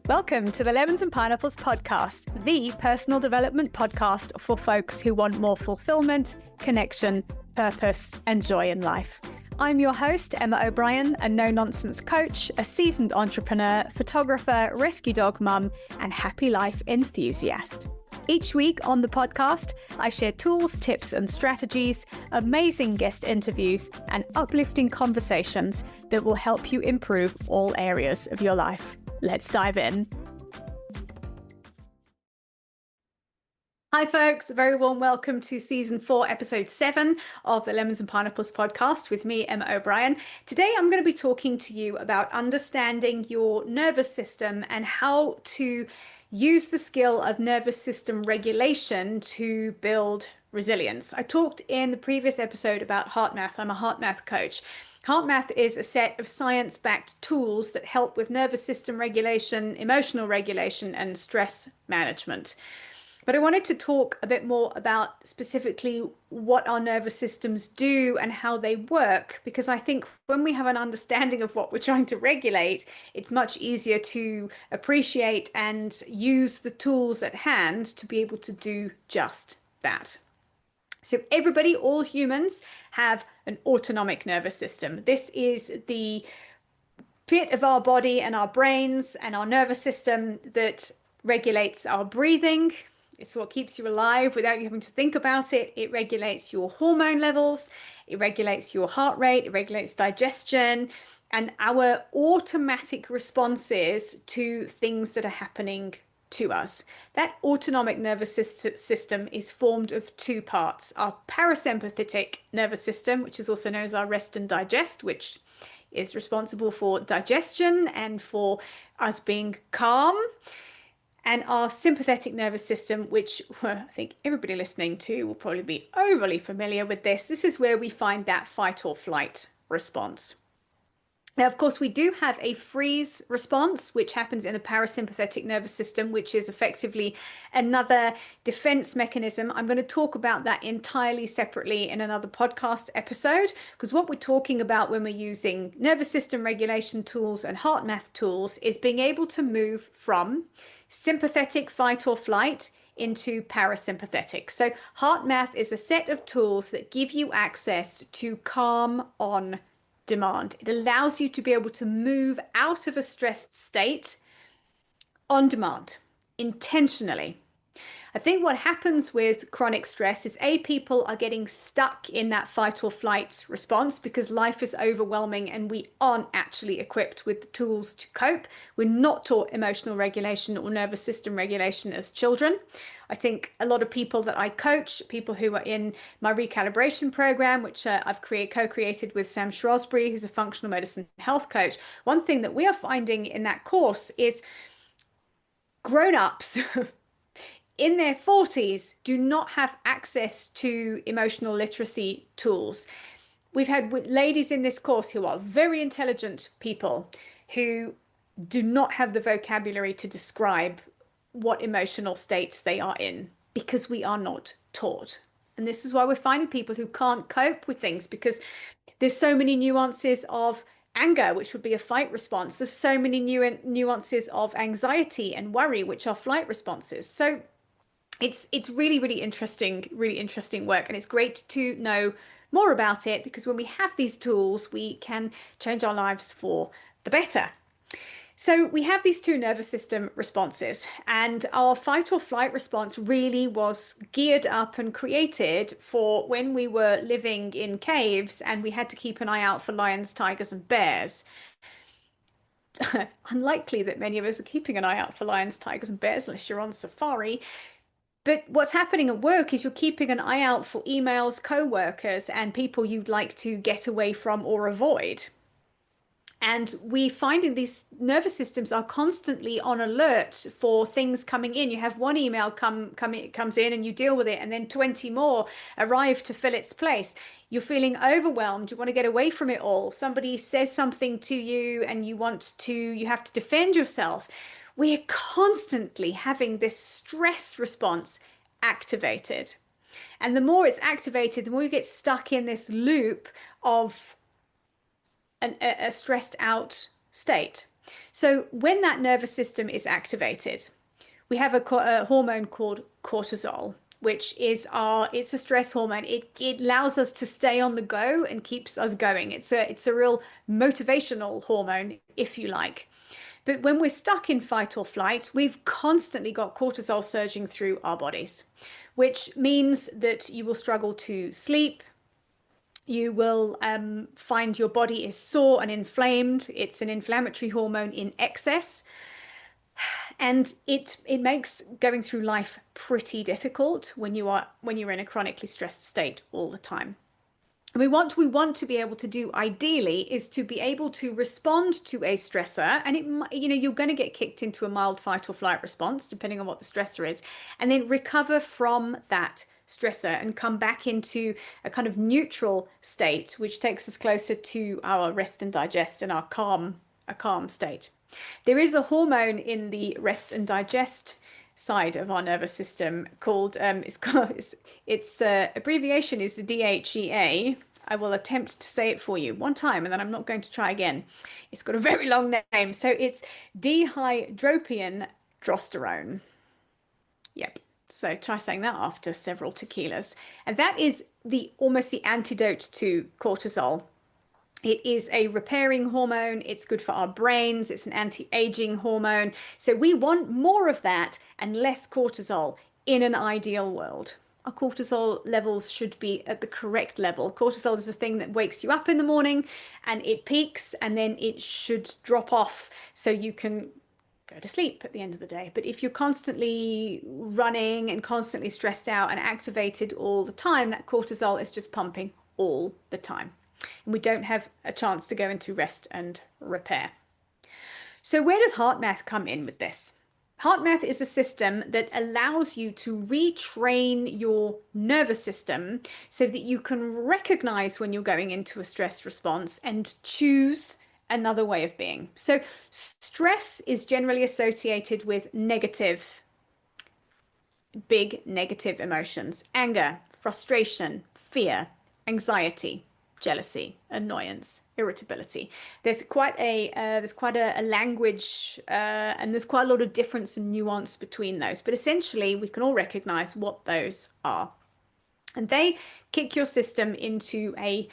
Welcome to the Lemons and Pineapples podcast, the personal development podcast for folks who want more fulfillment, connection, purpose, and joy in life. I'm your host, Emma O'Brien, a no-nonsense coach, a seasoned entrepreneur, photographer, rescue dog mum, and happy life enthusiast. Each week on the podcast, I share tools, tips, and strategies, amazing guest interviews, and uplifting conversations that will help you improve all areas of your life. Let's dive in. Hi folks, a very warm welcome to Season 4, Episode 7 of the Lemons and Pineapples podcast with me, Emma O'Brien. Today I'm going to be talking to you about understanding your nervous system and how to use the skill of nervous system regulation to build resilience. I talked in the previous episode about HeartMath. I'm a HeartMath coach. HeartMath is a set of science-backed tools that help with nervous system regulation, emotional regulation, and stress management. But I wanted to talk a bit more about specifically what our nervous systems do and how they work, because I think when we have an understanding of what we're trying to regulate, it's much easier to appreciate and use the tools at hand to be able to do just that. So everybody, all humans, have an autonomic nervous system. This is the bit of our body and our brains and our nervous system that regulates our breathing. It's what keeps you alive without you having to think about it. It regulates your hormone levels. It regulates your heart rate. It regulates digestion and our automatic responses to things that are happening to us. That autonomic nervous system is formed of two parts: our parasympathetic nervous system, which is also known as our rest and digest, which is responsible for digestion and for us being calm, and our sympathetic nervous system, which I think everybody listening to will probably be overly familiar with this. This is where we find that fight or flight response. Now, of course, we do have a freeze response, which happens in the parasympathetic nervous system, which is effectively another defense mechanism. I'm going to talk about that entirely separately in another podcast episode, because what we're talking about when we're using nervous system regulation tools and HeartMath tools is being able to move from sympathetic fight or flight into parasympathetic. So HeartMath is a set of tools that give you access to calm on demand. It allows you to be able to move out of a stressed state on demand, intentionally. I think what happens with chronic stress is people are getting stuck in that fight or flight response because life is overwhelming and we aren't actually equipped with the tools to cope. We're not taught emotional regulation or nervous system regulation as children. I think a lot of people that I coach, people who are in my recalibration program, which I've co-created with Sam Shrosbury, who's a functional medicine health coach, one thing that we are finding in that course is grown-ups in their 40s do not have access to emotional literacy tools. We've had ladies in this course who are very intelligent people who do not have the vocabulary to describe what emotional states they are in because we are not taught. And this is why we're finding people who can't cope with things, because there's so many nuances of anger, which would be a fight response. There's so many nuances of anxiety and worry, which are flight responses. So it's really, really interesting work. And it's great to know more about it, because when we have these tools, we can change our lives for the better. So we have these two nervous system responses, and our fight or flight response really was geared up and created for when we were living in caves and we had to keep an eye out for lions, tigers, and bears. Unlikely that many of us are keeping an eye out for lions, tigers, and bears unless you're on safari. But what's happening at work is you're keeping an eye out for emails, co-workers, and people you'd like to get away from or avoid. And we find these nervous systems are constantly on alert for things coming in. You have one email comes in and you deal with it, and then 20 more arrive to fill its place. You're feeling overwhelmed. You want to get away from it all. Somebody says something to you and you have to defend yourself. We're constantly having this stress response activated. And the more it's activated, the more you get stuck in this loop of a stressed out state. So when that nervous system is activated, we have a hormone called cortisol, which is it's a stress hormone. It allows us to stay on the go and keeps us going. It's a real motivational hormone, if you like. But when we're stuck in fight or flight, we've constantly got cortisol surging through our bodies, which means that you will struggle to sleep. You will find your body is sore and inflamed. It's an inflammatory hormone in excess. And it makes going through life pretty difficult when you're in a chronically stressed state all the time. And we want to be able to do ideally is to be able to respond to a stressor, and you're going to get kicked into a mild fight or flight response depending on what the stressor is, and then recover from that stressor and come back into a kind of neutral state, which takes us closer to our rest and digest and a calm state. There is a hormone in the rest and digest side of our nervous system called its abbreviation is DHEA. I will attempt to say it for you one time and then I'm not going to try again. It's got a very long name. So it's dihydropiandrosterone. Yep. So try saying that after several tequilas. And that is almost the antidote to cortisol. It is a repairing hormone. It's good for our brains. It's an anti-aging hormone. So we want more of that and less cortisol in an ideal world. Our cortisol levels should be at the correct level. Cortisol is the thing that wakes you up in the morning and it peaks and then it should drop off so you can go to sleep at the end of the day. But if you're constantly running and constantly stressed out and activated all the time, that cortisol is just pumping all the time. And we don't have a chance to go into rest and repair. So where does HeartMath come in with this? HeartMath is a system that allows you to retrain your nervous system so that you can recognize when you're going into a stress response and choose another way of being. So stress is generally associated with big negative emotions: anger, frustration, fear, anxiety, jealousy, annoyance, irritability. There's quite a language and there's quite a lot of difference and nuance between those. But essentially, we can all recognize what those are. And they kick your system into a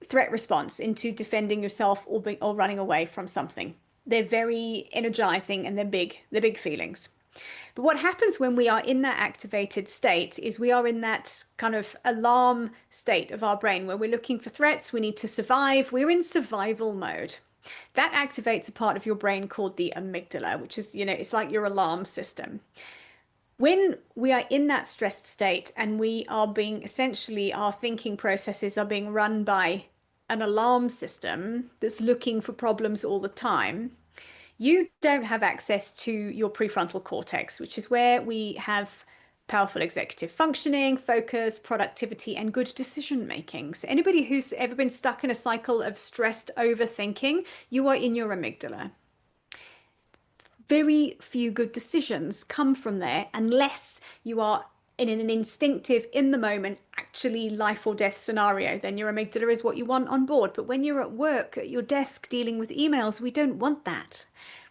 threat response, into defending yourself or running away from something. They're very energizing and they're big feelings. But what happens when we are in that activated state is we are in that kind of alarm state of our brain where we're looking for threats, we need to survive, we're in survival mode. That activates a part of your brain called the amygdala, which is, it's like your alarm system. When we are in that stressed state and essentially our thinking processes are being run by an alarm system that's looking for problems all the time, you don't have access to your prefrontal cortex, which is where we have powerful executive functioning, focus, productivity, and good decision making. So anybody who's ever been stuck in a cycle of stressed overthinking, you are in your amygdala. Very few good decisions come from there unless you are in an instinctive, in the moment, actually life or death scenario. Then your amygdala is what you want on board. But when you're at work, at your desk, dealing with emails, we don't want that.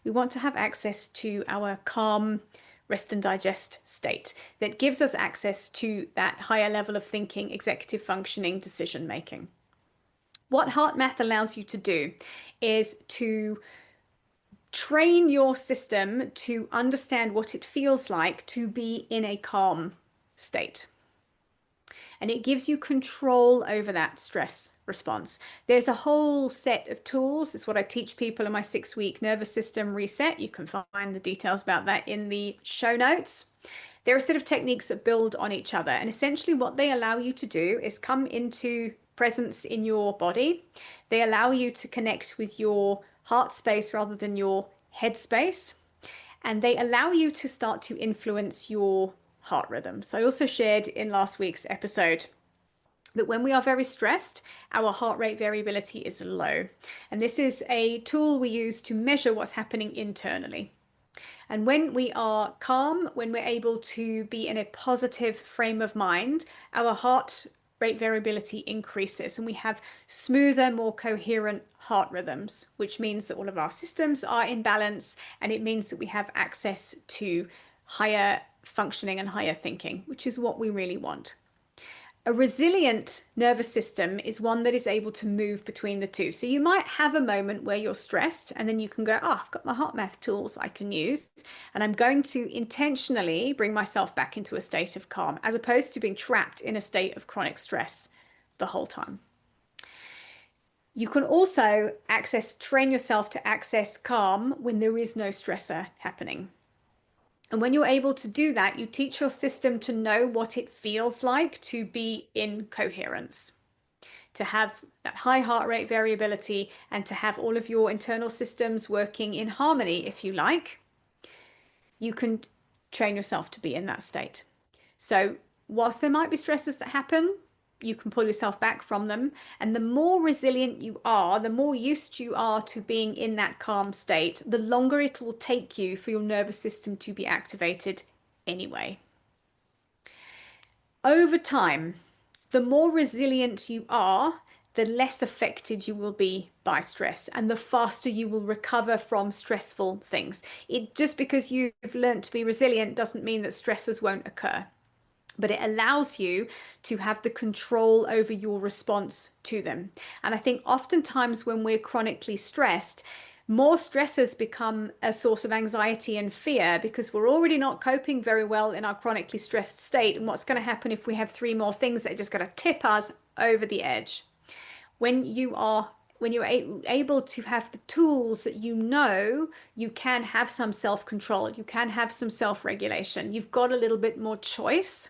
We want to have access to our calm, rest and digest state that gives us access to that higher level of thinking, executive functioning, decision making. What HeartMath allows you to do is to train your system to understand what it feels like to be in a calm state. And it gives you control over that stress response. There's a whole set of tools. It's what I teach people in my 6-week nervous system reset. You can find the details about that in the show notes. There are a set of techniques that build on each other. And essentially what they allow you to do is come into presence in your body. They allow you to connect with your heart space rather than your head space. And they allow you to start to influence your heart rhythm. So I also shared in last week's episode that when we are very stressed, our heart rate variability is low. And this is a tool we use to measure what's happening internally. And when we are calm, when we're able to be in a positive frame of mind, our heart rate variability increases and we have smoother, more coherent heart rhythms, which means that all of our systems are in balance, and it means that we have access to higher functioning and higher thinking, which is what we really want. A resilient nervous system is one that is able to move between the two. So you might have a moment where you're stressed and then you can go, oh, I've got my HeartMath tools I can use, and I'm going to intentionally bring myself back into a state of calm, as opposed to being trapped in a state of chronic stress the whole time. You can also train yourself to access calm when there is no stressor happening. And when you're able to do that, you teach your system to know what it feels like to be in coherence, to have that high heart rate variability, and to have all of your internal systems working in harmony, if you like. You can train yourself to be in that state. So whilst there might be stresses that happen, you can pull yourself back from them. And the more resilient you are, the more used you are to being in that calm state, the longer it will take you for your nervous system to be activated anyway. Over time, the more resilient you are, the less affected you will be by stress and the faster you will recover from stressful things. Just because you've learned to be resilient doesn't mean that stresses won't occur, but it allows you to have the control over your response to them. And I think oftentimes when we're chronically stressed, more stressors become a source of anxiety and fear because we're already not coping very well in our chronically stressed state. And what's going to happen if we have 3 more things that are just going to tip us over the edge? When you're able to have the tools that you can have some self-control, you can have some self-regulation, you've got a little bit more choice,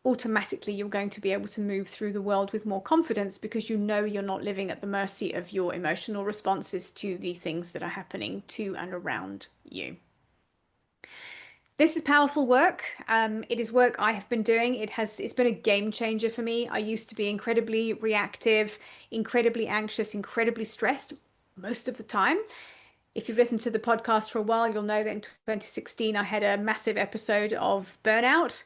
automatically you're going to be able to move through the world with more confidence because you know you're not living at the mercy of your emotional responses to the things that are happening to and around you. This is powerful work. It is work I have been doing. It's been a game changer for me. I used to be incredibly reactive, incredibly anxious, incredibly stressed most of the time. If you've listened to the podcast for a while, you'll know that in 2016 I had a massive episode of burnout.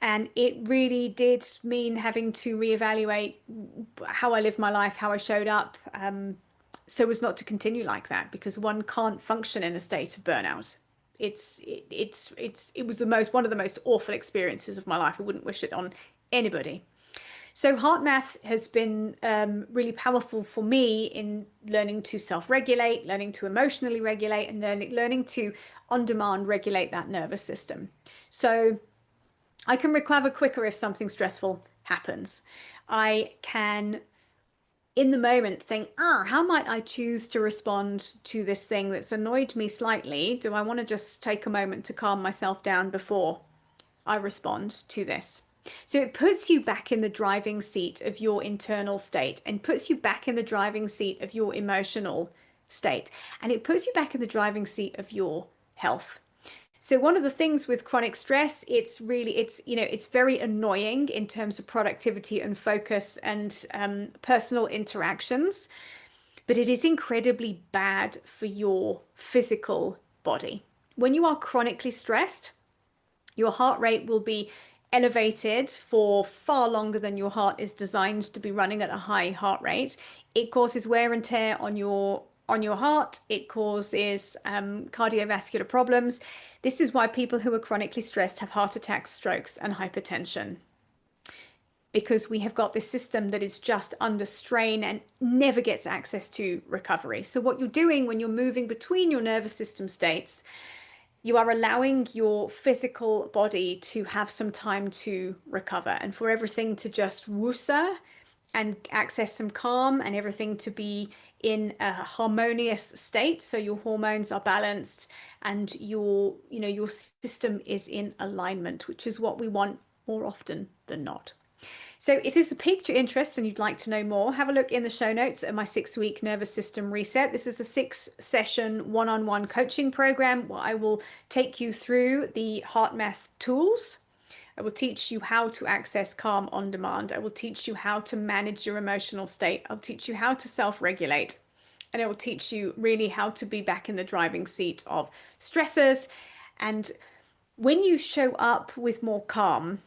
And it really did mean having to reevaluate how I lived my life, how I showed up, so as not to continue like that, because one can't function in a state of burnout. It was one of the most awful experiences of my life. I wouldn't wish it on anybody. So HeartMath has been really powerful for me in learning to self-regulate, learning to emotionally regulate, and learning to on-demand regulate that nervous system. So I can recover quicker if something stressful happens. I can, in the moment, think, how might I choose to respond to this thing that's annoyed me slightly? Do I want to just take a moment to calm myself down before I respond to this? So it puts you back in the driving seat of your internal state and puts you back in the driving seat of your emotional state. And it puts you back in the driving seat of your health. So one of the things with chronic stress, it's very annoying in terms of productivity and focus and personal interactions, but it is incredibly bad for your physical body. When you are chronically stressed, your heart rate will be elevated for far longer than your heart is designed to be running at a high heart rate. It causes wear and tear on your heart. It causes cardiovascular problems. This is why people who are chronically stressed have heart attacks, strokes, and hypertension, because we have got this system that is just under strain and never gets access to recovery. So what you're doing when you're moving between your nervous system states, you are allowing your physical body to have some time to recover and for everything to just woosah and access some calm and everything to be in a harmonious state. So your hormones are balanced and your system is in alignment, which is what we want more often than not. So if this has piqued your interest and you'd like to know more, have a look in the show notes at my 6-week nervous system reset. This is a 6-session one-on-one coaching program where I will take you through the HeartMath tools. I will teach you how to access calm on demand. I will teach you how to manage your emotional state. I'll teach you how to self-regulate. And I will teach you really how to be back in the driving seat of stressors. And when you show up with more calm,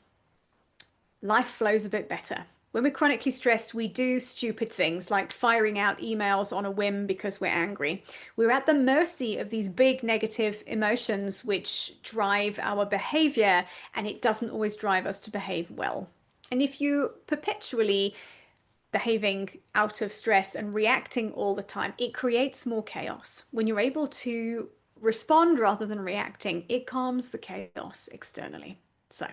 life flows a bit better. When we're chronically stressed, we do stupid things like firing out emails on a whim because we're angry. We're at the mercy of these big negative emotions which drive our behavior, and it doesn't always drive us to behave well. And if you perpetually behaving out of stress and reacting all the time, it creates more chaos. When you're able to respond rather than reacting, it calms the chaos externally. So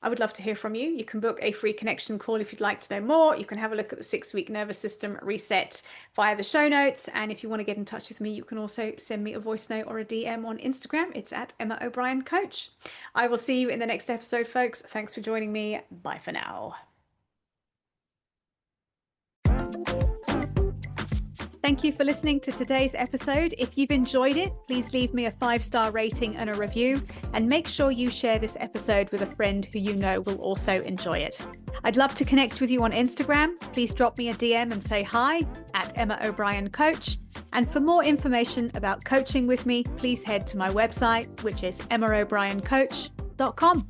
I would love to hear from you. You can book a free connection call if you'd like to know more. You can have a look at the 6-week nervous system reset via the show notes. And if you want to get in touch with me, you can also send me a voice note or a DM on Instagram. It's at Emma O'Brien Coach. I will see you in the next episode, folks. Thanks for joining me. Bye for now. Thank you for listening to today's episode. If you've enjoyed it, please leave me a 5-star rating and a review, and make sure you share this episode with a friend who you know will also enjoy it. I'd love to connect with you on Instagram. Please drop me a DM and say hi at Emma O'Brien Coach. And for more information about coaching with me, please head to my website, which is emmaobrien.coach.com.